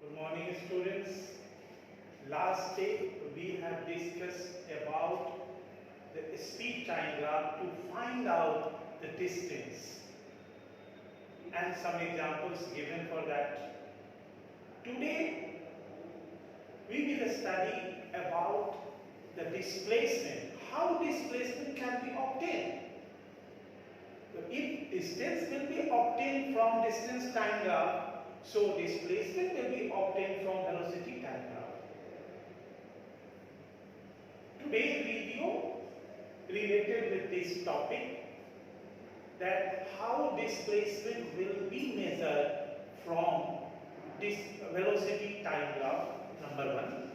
Good morning, students. Last day we have discussed about the speed time graph to find out the distance and some examples given for that. Today we will study about the displacement, how displacement can be obtained. So if distance will be obtained from distance time graph, so displacement will be obtained from velocity time graph. Today's video related with this topic, that how displacement will be measured from this velocity time graph, number one.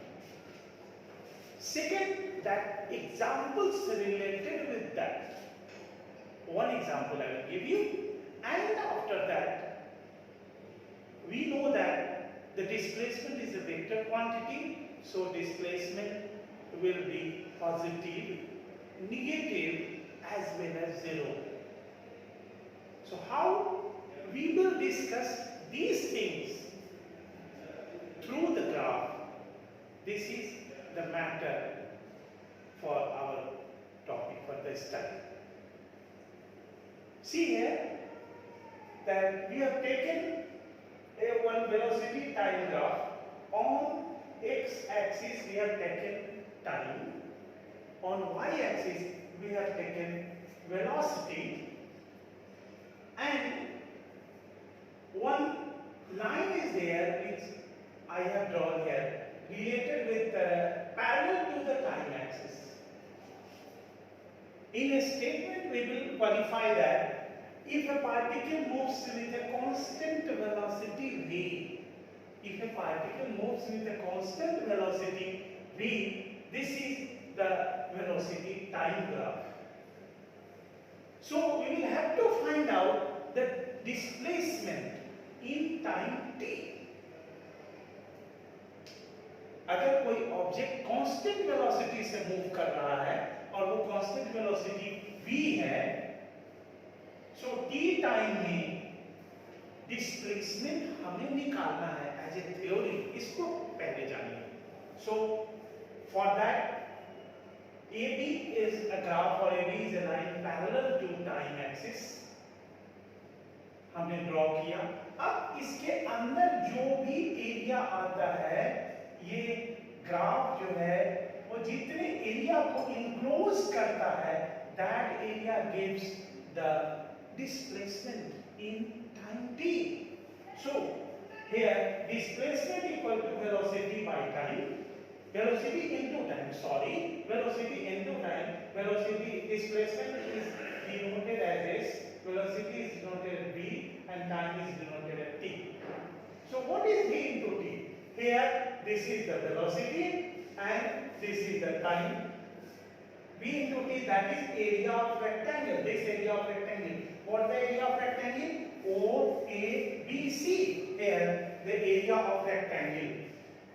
Second, that examples related with that. One example I will give you, and after that we know that the displacement is a vector quantity, so displacement will be positive, negative as well as zero. So how we will discuss these things through the graph. This is the matter for our topic for the study. See here that we have taken one velocity time graph. On x-axis we have taken time, on y-axis we have taken velocity, and one line is there which I have drawn here related with parallel to the time axis. In a statement we will qualify that if a particle moves with a constant velocity v, if a particle moves with a constant velocity v, this is the velocity time graph. So we will have to find out the displacement in time t. अगर कोई object constant velocity से move कर रहा है और वो constant velocity v है, सो t time में डिस्प्लेसमेंट हमें निकालना है एज ए थ्योरी, इसको पहले जानिए. So for that AB is a graph or AB is a line parallel to time axis. हमने ड्रॉ किया. अब इसके अंदर जो भी एरिया आता है, ये ग्राफ जो है वो जितने एरिया को इनक्लोज करता है, that area gives the displacement in time t. So here displacement equal to velocity by time, velocity into time, velocity into time. Velocity displacement is denoted as s, velocity is denoted v, and time is denoted as t. So what is v into t? Here this is the velocity and this is the time. V into t, that is area of rectangle, this area of rectangle. What is the area of rectangle? OABC. Here the area of rectangle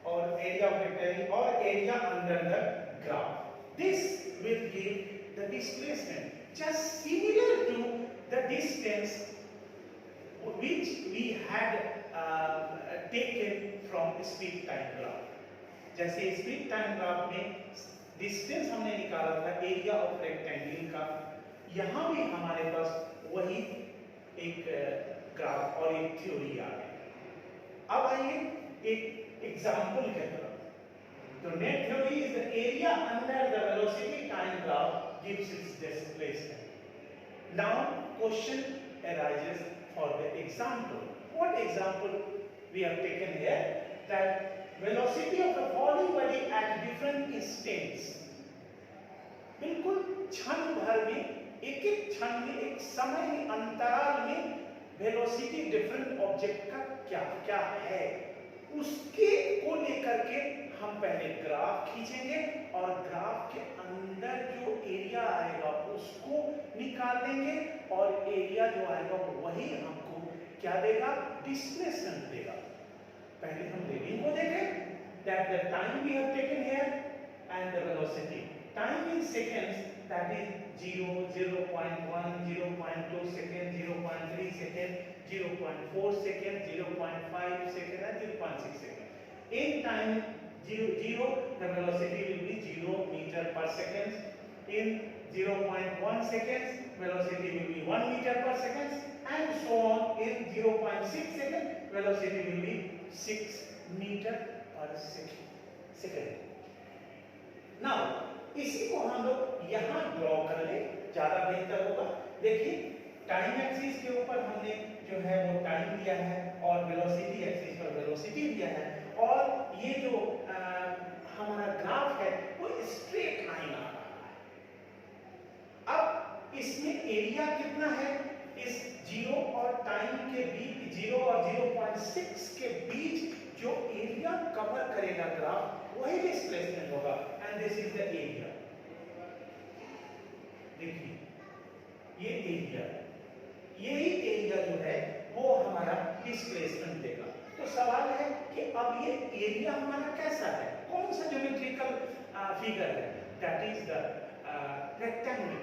or area of rectangle or area under the graph. This will give the displacement, just similar to the distance which we had taken from speed time graph. जैसे speed time graph में distance हमने निकाला था area of rectangle का, यहाँ भी हमारे पास वही एक ग्राफ और एक थ्योरी आ गई. अब आइए एक एग्जाम्पल के तरफ. तो net theory is the area under the velocity time graph gives it's displacement. Now question arises for the example. What example we have taken here? That velocity of the falling body at different instants. बिल्कुल क्षण भर में, एक एक क्षण में, एक समय अंतराल में वेलोसिटी डिफरेंट ऑब्जेक्ट का क्या क्या है, उसके को लेकर के हम पहले ग्राफ खींचेंगे और ग्राफ के अंदर जो एरिया आएगा उसको निकाल देंगे और एरिया जो आएगा वही हमको क्या देगा? डिस्प्लेसमेंट देगा. पहले हम रीडिंग को देखें, that the time we have taken here and the velocity. Time in seconds, that is 0, 0.1, 0.2 second, 0.3 second, 0.4 second, 0.5 second and 0.6 second. In time 0, the velocity will be 0 meter per second. In 0.1 seconds, velocity will be 1 meter per second, and so on. In 0.6 seconds, velocity will be 6 meter per second. Now, इसी को हम लोग यहाँ draw कर ले, ज्यादा बेहतर होगा। देखिए, टाइम एक्सिस के ऊपर हमने जो है वो टाइम लिया है और वेलोसिटी एक्सिस पर वेलोसिटी लिया है, और ये जो हमारा ग्राफ है वो स्ट्रेट लाइन आ रहा है। अब इसमें एरिया कितना है? इस 0 और टाइम के बीच, 0 और 0.6 के बीच जो एरिया कवर करेगा ग्राफ, वही डिस्प्लेसमेंट होगा, and this is the area. देखिए, ये एरिया, यही एरिया जो है वो हमारा डिस्प्लेसमेंट देगा। तो सवाल है कि अब ये एरिया हमारा कैसा है, कौन सा ज्योमेट्रिकल फिगर है? That is the rectangle,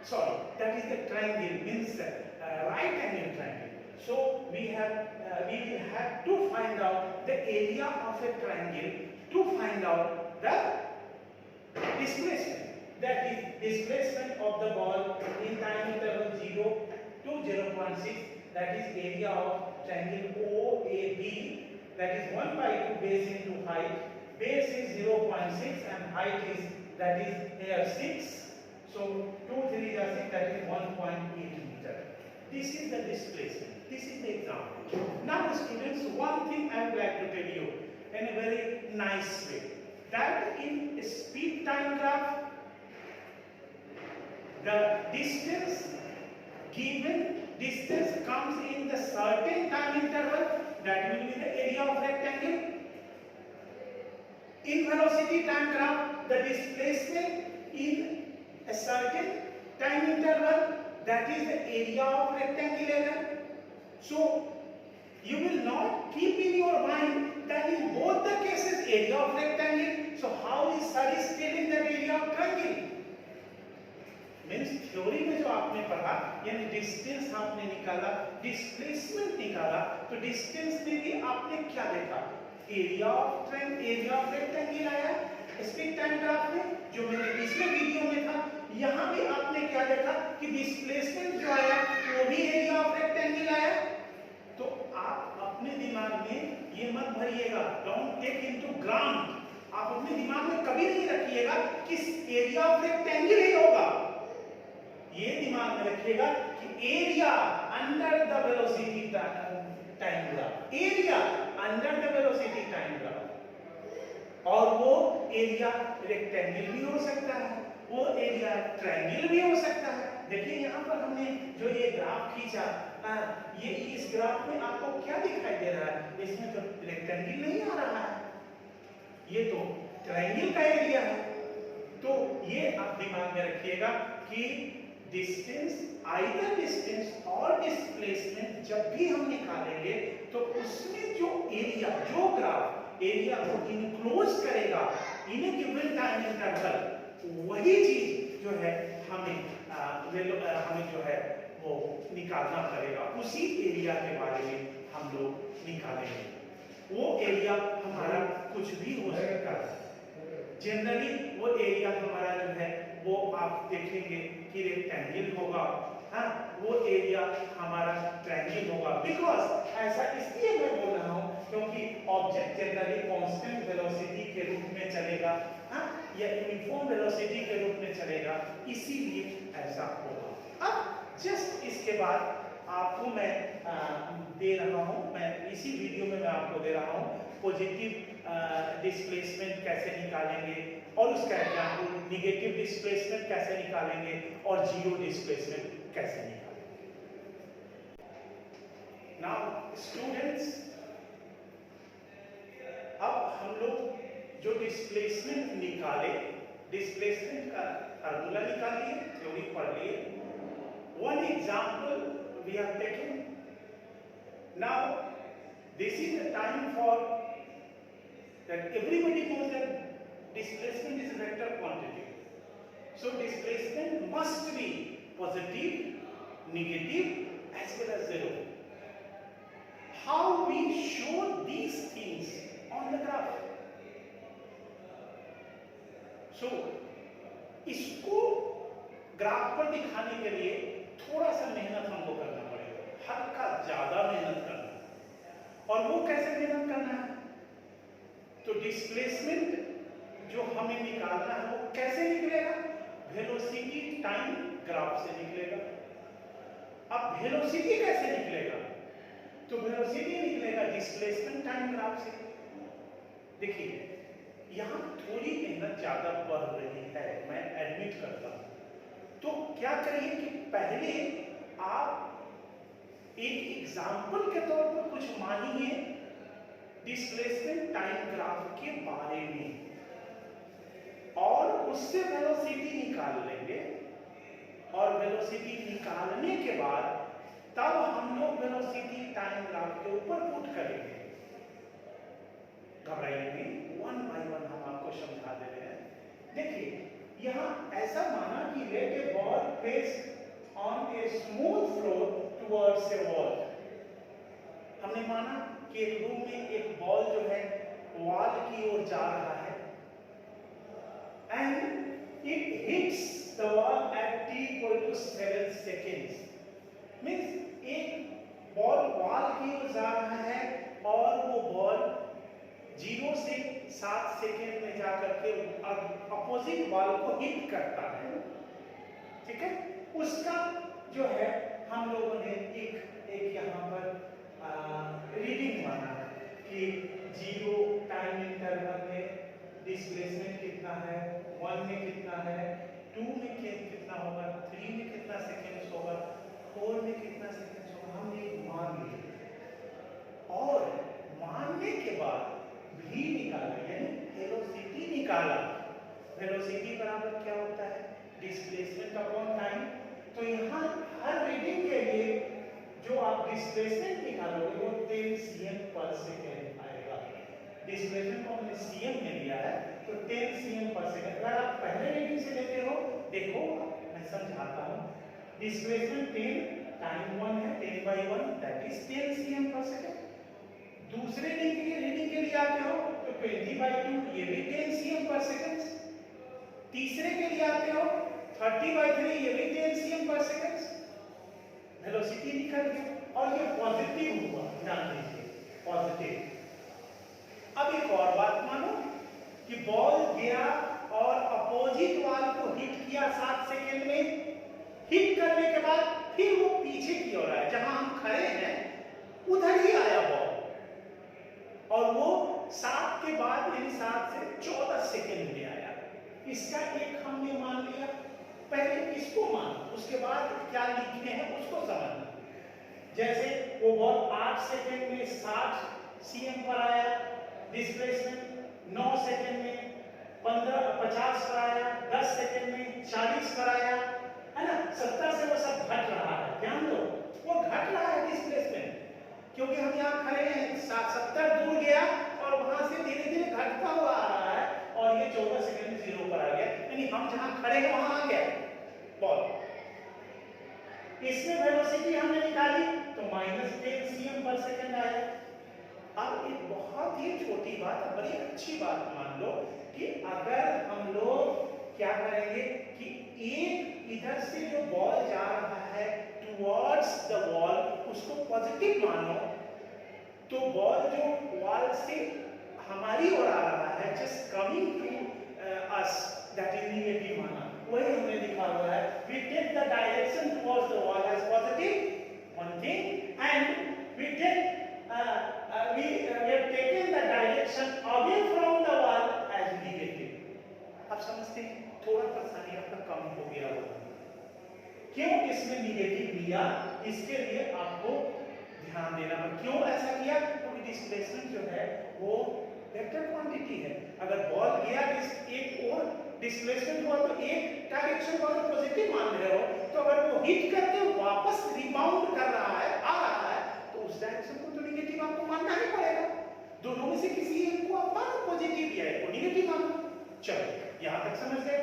sorry, that is the triangle, means right angle triangle. So we will have to find out the area of a triangle to find out the displacement. That is displacement of the ball in time interval 0 to 0.6. That is area of triangle OAB. That is 1/2 base into height. Base is 0.6 and height is, that is here 6. So 2 3 is 6, that is 1.8 meter. This is the displacement. This is the example. Now students, one thing I would like to tell you in a very nice way, that in speed time graph, the distance, given distance comes in the certain time interval, that will be the area of rectangle. In velocity time graph, the displacement in a certain time interval, that is the area of rectangle. So you will not keep in your mind that in both the cases area of rectangle. So how is sir is telling that area of triangle? Means theory में जो आपने पढ़ा, यानी distance आपने निकाला, displacement निकाला, तो distance में भी आपने क्या देखा? एरिया ऑफ रेक्टेंगल आया स्पीड टाइम ग्राफ में, जो मैंने पिछले वीडियो में था। यहाँ भी आपने क्या देखा कि डिस्प्लेसमेंट जो आया वो भी एरिया ऑफ रेक्टेंगल आया। तो आप अपने दिमाग में ये मत भरिएगा, डोंट टेक इनटू ग्राउंड। आप अपने दिमाग में कभी नहीं रखिएगा कि एरिया ऑफ रेक्टेंगल ही होगा। ये दिमाग में रखिएगा कि area under the velocity time graph, area under the velocity time graph. और वो एरिया रेक्टेंगल भी हो सकता है, वो एरिया ट्रायंगल भी हो सकता है। देखिए यहाँ पर हमने जो ये ग्राफ खींचा, ये इस ग्राफ में आपको क्या दिखाई दे रहा है? इसमें तो रेक्टेंगल नहीं आ रहा है, ये तो ट्रायंगल का एरिया है। तो ये आप दिमाग में रखिएगा कि डिस्टेंस, आइदर डिस्टेंस और डिस्प्लेसमेंट जब भी हम निकालेंगे तो उसमें जो एरिया, जो ग्राफ एरिया को इनक्लोज करेगा इन ए गिवन टाइम इंटरवल, वही चीज जो है हमें जो है वो निकालना पड़ेगा। उसी एरिया के बारे में हम लोग निकालेंगे। वो एरिया हमारा कुछ भी हो सकता है। जनरली वो एरिया हमारा जो है वो आप देखेंगे कि रेक्टेंगल होगा, हाँ, वो एरिया हमारा ट्रायंगल होगा। बिकॉज ऐसा इसलिए मैं बोल रहा हूँ क्योंकि ऑब्जेक्ट जनरली कांस्टेंट वेलोसिटी के रूप में चलेगा, हाँ, या यूनिफॉर्म वेलोसिटी के रूप में चलेगा, इसीलिए ऐसा होगा। अब जस्ट इसके बाद आपको मैं दे रहा हूँ, मैं इसी वीडियो में मैं आपको दे रहा हूँ पॉजिटिव डिस्प्लेसमेंट कैसे निकालेंगे और उसका एग्जाम्पल, निगेटिव डिस्प्लेसमेंट कैसे निकालेंगे और जीरो डिस्प्लेसमेंट कैसे निकालेंगे। नाउ स्टूडेंट्स, अब हम लोग जो डिस्प्लेसमेंट निकाले, डिस्प्लेसमेंट का फार्मूला निकालिए, थ्योरी पढ़ लिए। One example we have taken. Now this is the time for that everybody knows that displacement is a vector quantity. So displacement must be positive, negative as well as zero. Displacement जो हमें निकालना है वो कैसे निकलेगा? Velocity time graph से निकलेगा। अब वेलोसिटी कैसे निकलेगा? तो वेलोसिटी निकलेगा डिस्प्लेसमेंट टाइम ग्राफ से। देखिए यहां थोड़ी मेहनत ज्यादा बढ़ रही है, मैं एडमिट करता हूं। तो क्या करिए कि पहले आप एक एग्जाम्पल के तौर पर कुछ मानिए डिस्प्लेसमेंट टाइम ग्राफ के बारे में, और उससे वेलोसिटी निकाल लेंगे, और वेलोसिटी निकालने के बाद तब हम लोग वेलोसिटी टाइम ग्राफ के ऊपर पुट करेंगे। घबराइए नहीं, वन बाय वन हम आपको समझा दे रहे हैं। देखिए यहाँ ऐसा माना कि let a ball placed on a smooth floor towards a wall. हमने माना कि एक रूम में एक बॉल जो है वॉल की ओर जा रहा है, and it hits the wall at t = 7 seconds। Means एक बॉल वॉल की ओर जा रहा है और वो बॉल 0 से 7 सेकेंड में जाकर के अपोजिट बॉल को हिट करता है। ठीक है, उसका जो है हम लोगों ने एक यहाँ पर रीडिंग माना है कि 0 टाइम इंटरवल में डिस्प्लेसमेंट कितना है, 1 में कितना है, 2 में कितना होगा, 3 में कितना सेकेंड्स होगा, 4 में कितना सेकेंड्स होगा, हमने मान लिया। और मानने के बाद भी निकाला, यानी वेलोसिटी निकाला। वेलोसिटी बराबर क्या होता है? Displacement upon time. तो यहाँ हर रीडिंग के लिए जो आप डिस्प्लेसमेंट निकालोगे वो 10 cm/s आएगा। डिस्प्लेसमेंट को हमने cm में लिया है, तो 10 cm/s। अगर आप पहले रीडिंग से लेते हो, देखो मैं समझाता हूँ। डिस्प्लेसमेंट 10, टाइम 1 है, 10/1 दैट इज 10 cm/s। दूसरे रीडिंग के लिए आते हो तो 20/2, ये भी 10 cm/s। तीसरे के लिए आते हो 30/3, ये भी 10 cm/s। वेलोसिटी निकल गया और ये पॉजिटिव हुआ, ध्यान दीजिए पॉजिटिव। अब एक और बात मानो कि बॉल गया और अपोजिट वॉल को हिट किया 7 सेकेंड में। हिट करने के बाद फिर वो पीछे की ओर आया, जहां हम खड़े हैं उधर ही आया बॉल, और वो 7 के बाद यानी 7 से 14 सेकेंड में आया। इसका एक हमने मान लिया, पहले इसको मान, उसके बाद क्या लिखे हैं उसको समझना। जैसे वो बॉल 8 सेकेंड में 60 cm पर आया, डिस्प्लेसमेंट 9 सेकेंड में 50 पर आया, 10 सेकेंड में 40 पर आया, है ना। 70 से वो सब घट रहा है, ध्यान दो, वो घट रहा है डिस्प्लेसमेंट, क्योंकि हम यहाँ खड़े हैं, 70 दूर गया और वहां से धीरे धीरे घटता हुआ आ रहा है, और ये 14 सेकंड में 0 पर आ गया, यानी हम जहां खड़े हैं वहां आ गया बॉल। इसमें वेलोसिटी हमने निकाली तो -10 cm/s आया। अब एक बहुत ही छोटी बात, बड़ी अच्छी बात मान लो कि अगर हम लोग क्या करेंगे कि एक इधर से जो बॉल जा रहा है टुवर्ड्स द वॉल, उसको पॉजिटिव मानो, तो बॉल जो वॉल से हमारी ओर आ रहा है, just coming to us, that is negative माना। वही हमने लिखा हुआ है, we take the direction towards the wall as positive, one thing, and we have taken the direction away from the wall as negative। आप समझते हैं, थोड़ा परेशानी आपका कम हो गया होगा। क्यों इसमें निगेटिव लिया, इसके लिए आपको ध्यान देना पड़ेगा। क्यों ऐसा किया? क्योंकि डिस्प्लेसमेंट जो है वो वेक्टर क्वांटिटी है। अगर बॉल गया एक और डिस्प्लेसमेंट हुआ तो एक डायरेक्शन को अगर पॉजिटिव मान रहे हो, तो अगर वो हिट करके वापस रिबाउंड कर रहा है, आ रहा है, तो उस डायरेक्शन को तो नेगेटिव आपको मानना ही पड़ेगा। दोनों में से किसी एक को आप मानो पॉजिटिव या एक को नेगेटिव मानो। चलो यहां तक समझ गए।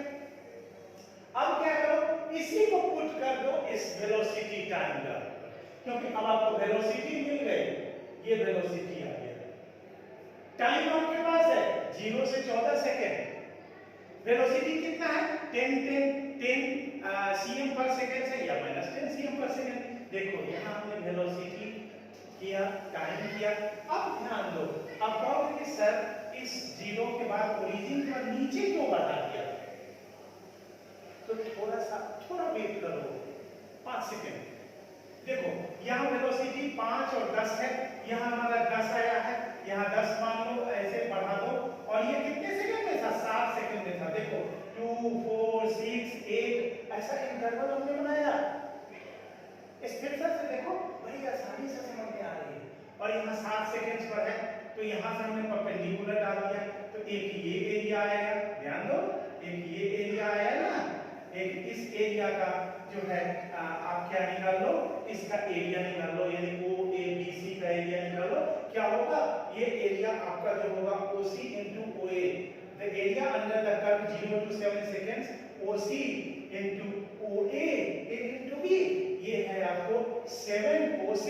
अब क्या करो, इसी को पुट कर दो इस वेलोसिटी टाइम ग्राफ, क्योंकि अब आपको वेलोसिटी मिल गई, ये वेलोसिटी आ गया। टाइम आपके पास है 0 से 14 सेकेंड। वेलोसिटी कितना है? 10 cm/s है या -10 cm/s। देखो यहाँ हमने वेलोसिटी किया, टाइम किया। अब ध्यान दो, अब कहोगे कि सर इस जीरो के बाद ओरिजिन के बाद नीचे क्यों बढ़ा दिया? तो थोड़ा वेट करो 5 सेकेंड। देखो यहाँ वेलोसिटी 5 और 10 है, यहाँ हमारा 10 आया है, यहाँ 10 मान लो, ऐसे बढ़ा दो। और ये कितने सेकंड में था? 7 सेकंड में था। देखो 2 4 6 8 ऐसा इंटरवल हमने बनाया। इस फिर से देखो बड़ी आसानी से समझ में आ रही है। और यहाँ 7 सेकंड पर है, तो यहाँ से हमने परपेंडिकुलर डाल दिया, तो एक ये एरिया आएगा, ध्यान दो, एक ये एरिया आया ना, एक इस एरिया का जो है आप क्या निकाल लो, इसका एरिया निकाल लो, यानी ओ ए बी सी का एरिया निकाल लो। क्या होगा? ये एरिया आपका जो होगा OC into OA, the area under the curve 0 to 7 seconds, OC into OA into B, ये है आपको 7 OC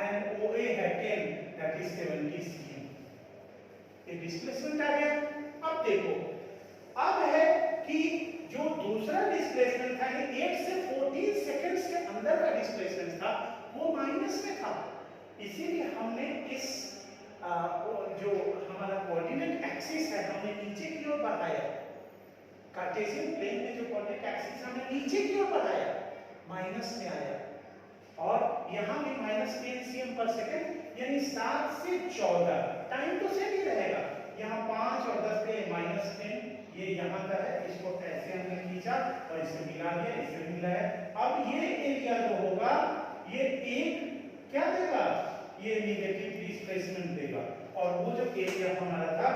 and OA है 10, that is 70 cm। ये डिस्प्लेसमेंट आ गया। अब देखो, अब है कि जो दूसरा डिस्प्लेसमेंट था, ये 8 से 14 सेकंड्स के अंदर का डिस्प्लेसमेंट था, वो माइनस में था। इसीलिए हमने इस जो हमारा कोऑर्डिनेट एक्सिस है, हमने नीचे की ओर बढ़ाया। कार्टेशियन प्लेन में जो कोऑर्डिनेट एक्सिस हमने नीचे की ओर बढ़ाया, माइनस में आया। और यहाँ भी -10 cm per second, यानी 7 से 14। टाइम तो सेम ही रहेगा, यहाँ 5 और 10 पे -10, ये यहाँ का है, इसको ऐसे हमने खींचा और इसे मिला दिया, इसे मिला है। अब ये एरिया जो होगा, ये एक क्या देगा? ये नेगेटिव डिस्प्लेसमेंट देगा। और वो जो एरिया हमारा था,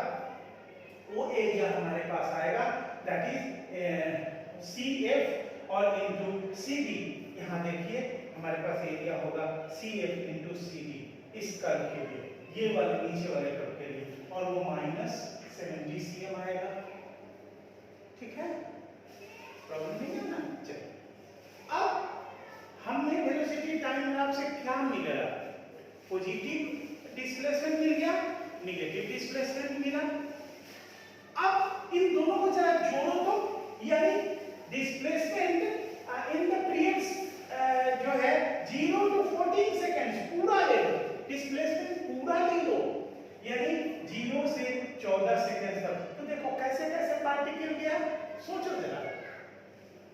वो एरिया हमारे पास आएगा, दैट इज CF और इनटू CD। यहाँ देखिए हमारे पास एरिया होगा CF इनटू CD इस कर्व के लिए, ये वाले नीचे वाले कर्व के लिए, और वो -70 cm आएगा। ठीक है, प्रॉब्लम नहीं है ना? चलो, अब हमने वेलोसिटी टाइम ग्राफ से क्या मिला? पॉजिटिव डिस्प्लेसमेंट मिल गया, नेगेटिव डिस्प्लेसमेंट मिला। अब इन दोनों को जरा जोड़ो तो, यानी डिस्प्लेसमेंट इन द पीरियड्स जो है 0 to 14 सेकंड्स पूरा ले लो, डिस्प्लेसमेंट पूरा ले लो, यानी 0 से 14 सेकंड तक। तो देखो कैसे कैसे पार्टिकल गया, सोचो जरा।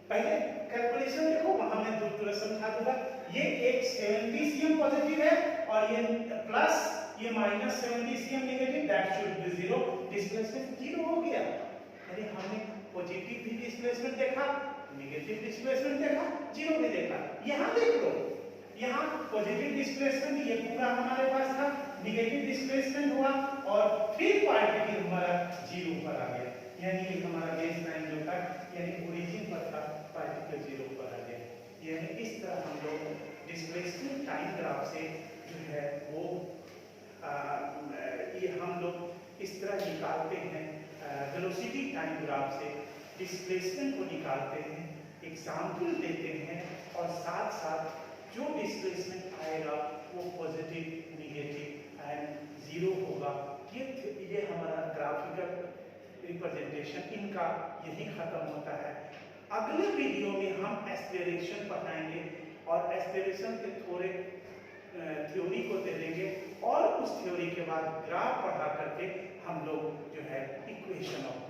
पहले कैलकुलेशन देखो, वहां मैं दूर समझा दूंगा। ये एक 70 cm पॉजिटिव है और ये प्लस, ये -70 cm negative, that should be 0। Displacement 0 हो गया, यानी हमने पॉजिटिव भी डिस्प्लेसमेंट देखा, नेगेटिव डिस्प्लेसमेंट देखा, 0 भी देखा। यहाँ देख लो, यहाँ पॉजिटिव डिस्प्लेसमेंट ये पूरा हमारे पास था, नेगेटिव डिस्प्लेसमेंट हुआ और फिर पार्टिकल हमारा 0 पर आ गया, यानी हमारा बेस लाइन जो था, यानी ओरिजिन पर था, पार्टिकल 0 पर आ गया। यानी इस तरह हम लोग डिस्प्लेसमेंट टाइम ग्राफ से जो है वो ये हम लोग इस तरह निकालते हैं, वेलोसिटी टाइम ग्राफ से डिस्प्लेसमेंट को निकालते हैं, एग्जाम्पल देते हैं, और साथ साथ जो डिस्प्लेसमेंट आएगा वो पॉजिटिव, नेगेटिव एंड 0 होगा। ये हमारा ग्राफिकल रिप्रेजेंटेशन इनका यही खत्म होता है। अगले वीडियो में हम एस्पिरेशन पढ़ाएंगे और एस्पिरेशन के थोड़े थ्योरी को दे देंगे, और उस थ्योरी के बाद ग्राफ पढ़ा करके हम लोग जो है इक्वेशन ऑफ